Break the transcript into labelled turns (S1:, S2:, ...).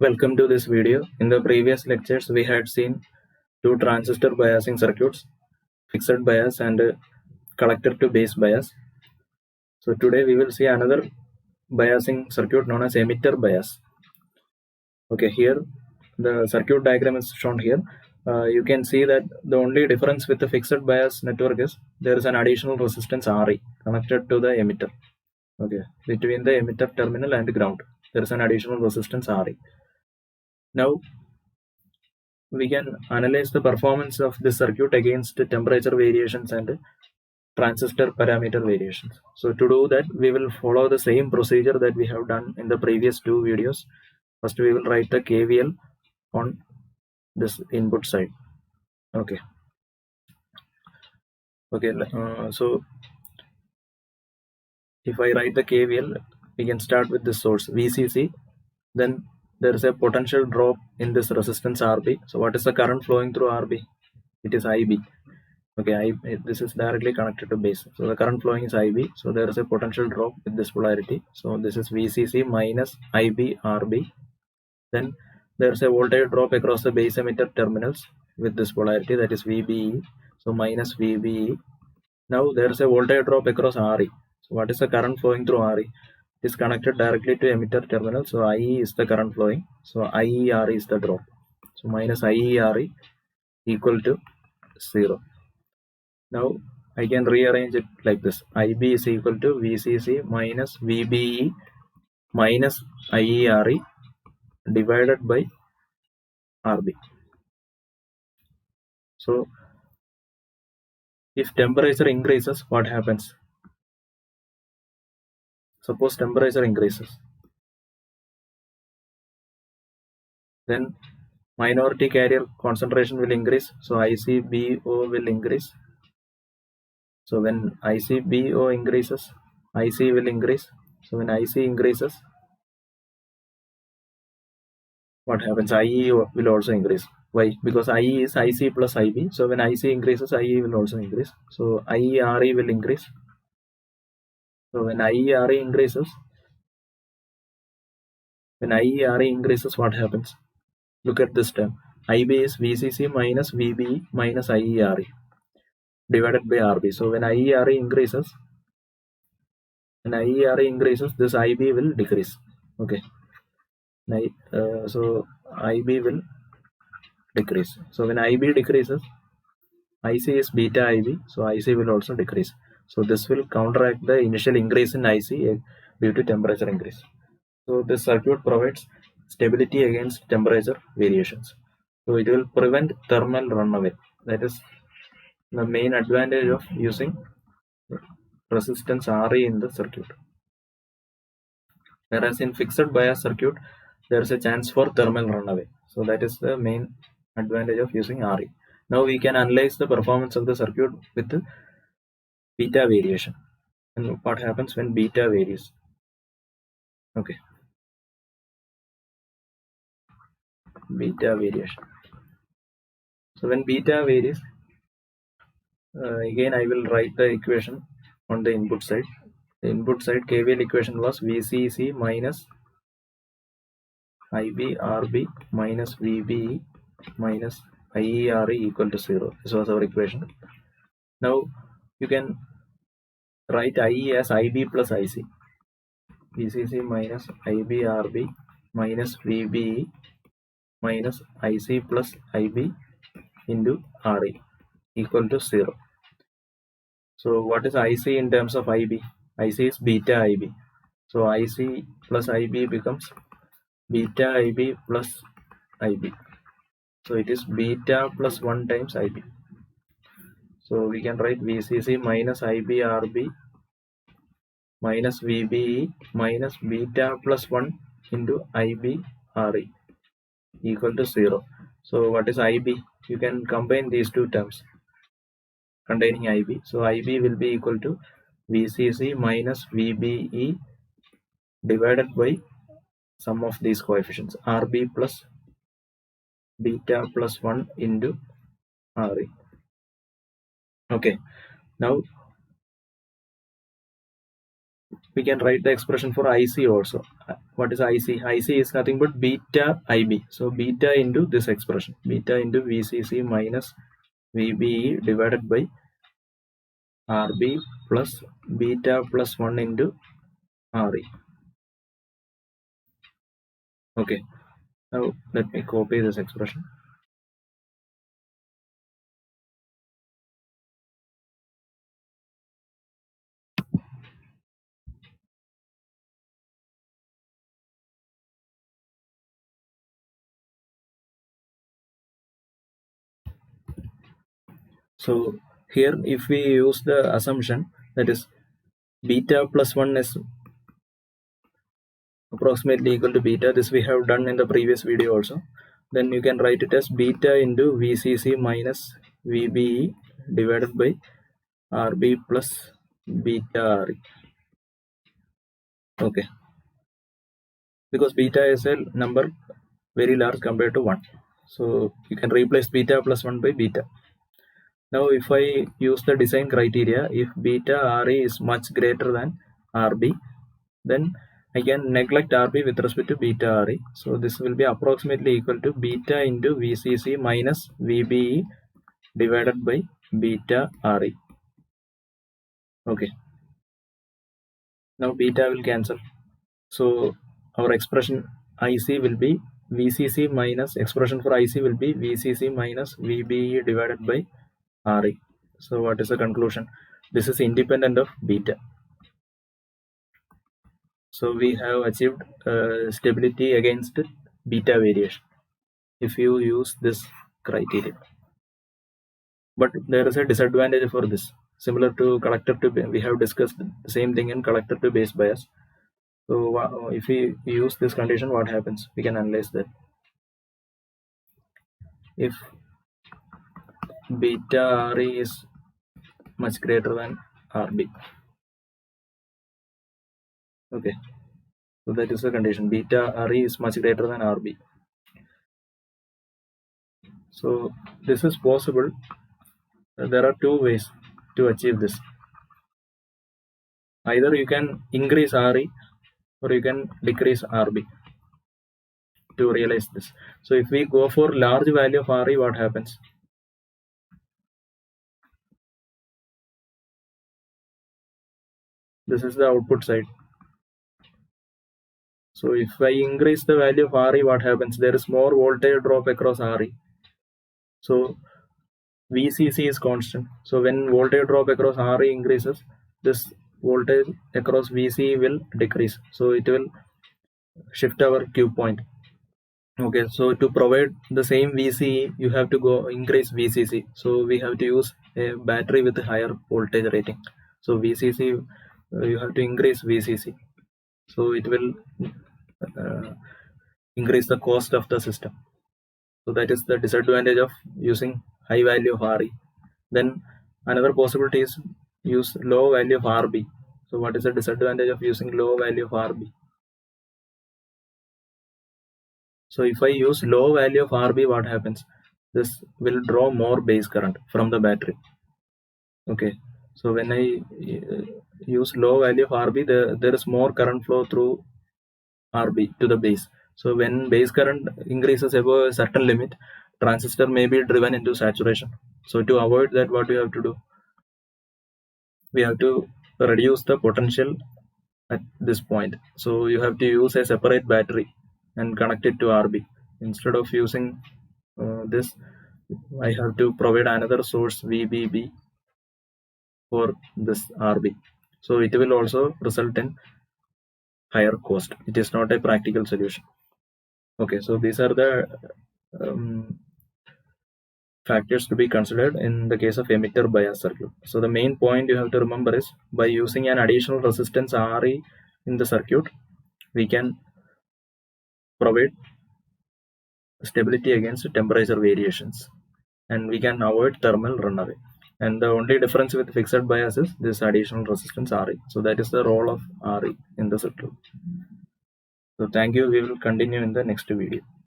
S1: Welcome to this video. In the previous lectures, we had seen two transistor biasing circuits, fixed bias and collector to base bias. So today we will see another biasing circuit known as emitter bias. Okay, here the circuit diagram is shown here. You can see that the only difference with the fixed bias network is there is an additional resistance Re connected to the emitter. Okay, between the emitter terminal and ground, there is an additional resistance Re. Now we can analyze the performance of the circuit against temperature variations and transistor parameter variations. So to do that, we will follow the same procedure that we have done in the previous two videos. First, we will write the KVL on this input side. Okay. So if I write the KVL, we can start with the source VCC. Then there is a potential drop in this resistance RB. So what is the current flowing through RB? It is IB. Okay, this is directly connected to base. So the current flowing is IB. So there is a potential drop with this polarity. So this is VCC minus IB RB. Then there is a voltage drop across the base emitter terminals with this polarity, that is VBE. So minus VBE. Now there is a voltage drop across RE. So what is the current flowing through RE? It is connected directly to emitter terminal. So IE is the current flowing. So IERE is the drop. So minus IERE equal to 0. Now I can rearrange it like this. IB is equal to VCC minus VBE minus IERE divided by RB. So if temperature increases, what happens? Suppose temperature increases, then minority carrier concentration will increase. So ICBO will increase. So when ICBO increases, IC will increase. So when IC increases, what happens? IE will also increase. Why? Because IE is IC plus IB. So when IC increases, IE will also increase. So IERE will increase. So when IERE increases, what happens? Look at this term. IB is VCC minus VBE minus IERE divided by RB. So when IERE increases, this IB will decrease. Okay. So IB will decrease. So when IB decreases, IC is beta IB, so IC will also decrease. So this will counteract the initial increase in IC due to temperature increase. So this circuit provides stability against temperature variations. So it will prevent thermal runaway. That is the main advantage of using resistance Re in the circuit. Whereas in fixed bias circuit, there is a chance for thermal runaway. So that is the main advantage of using Re. Now we can analyze the performance of the circuit with the beta variation. And what happens when beta varies? Okay. Beta variation. So when beta varies, again I will write the equation on the input side. The input side KVL equation was VCC minus IB RB minus VBE minus IERE equal to 0. This was our equation. Now you can write IE as IB plus IC. VCC minus IB RB minus VBE minus IC plus IB into RE equal to 0. So what is IC in terms of IB? IC is beta IB. So IC plus IB becomes beta IB plus IB. So it is beta plus 1 times IB. So we can write VCC minus IB RB minus VBE minus beta plus 1 into IB RE equal to 0. So what is IB? You can combine these two terms containing IB. So IB will be equal to VCC minus VBE divided by sum of these coefficients RB plus beta plus 1 into RE. Okay, now we can write the expression for IC also. What is IC? IC is nothing but beta IB. So beta into this expression, beta into VCC minus VBE divided by RB plus beta plus 1 into RE. Okay, now let me copy this expression. So here if we use the assumption that is beta plus 1 is approximately equal to beta, this we have done in the previous video also, then you can write it as beta into VCC minus VBE divided by RB plus beta RE. Okay, because beta is a number very large compared to 1, so you can replace beta plus 1 by beta. Now if I use the design criteria, if beta RE is much greater than RB, then I can neglect RB with respect to beta RE. So this will be approximately equal to beta into VCC minus VBE divided by beta RE. Okay. Now beta will cancel. So our expression IC will be VCC minus, expression for IC will be VCC minus VBE divided by RE. So what is the conclusion? This is independent of beta. So we have achieved stability against beta variation if you use this criteria. But there is a disadvantage for this. Similar to collector to, we have discussed the same thing in collector to base bias. So if we use this condition, what happens? We can analyze that. If beta RE is much greater than RB. Okay. So that is the condition. Beta RE is much greater than RB. So this is possible. There are two ways to achieve this. Either you can increase RE or you can decrease RB to realize this. So if we go for large value of RE, what happens? This is the output side. So if I increase the value of RE, what happens? There is more voltage drop across RE. So VCC is constant. So when voltage drop across RE increases, this voltage across VC will decrease. So it will shift our Q point. Okay, so to provide the same VCE, you have to go increase VCC. So we have to use a battery with a higher voltage rating. So VCC, you have to increase VCC. So it will increase the cost of the system. So that is the disadvantage of using high value of RE. Then another possibility is use low value of RB. So what is the disadvantage of using low value of RB? So if I use low value of RB, what happens? This will draw more base current from the battery. Okay, so when I use low value of RB, there is more current flow through RB to the base. So when base current increases above a certain limit, transistor may be driven into saturation. So to avoid that, what we have to do? We have to reduce the potential at this point. So you have to use a separate battery and connect it to RB. Instead of using this, I have to provide another source VBB for this RB. So it will also result in higher cost. It is not a practical solution. Okay, so these are the factors to be considered in the case of emitter bias circuit. So the main point you have to remember is by using an additional resistance RE in the circuit, we can provide stability against temperature variations and we can avoid thermal runaway. And the only difference with fixed bias is this additional resistance RE. So that is the role of RE in the circuit. So thank you. We will continue in the next video.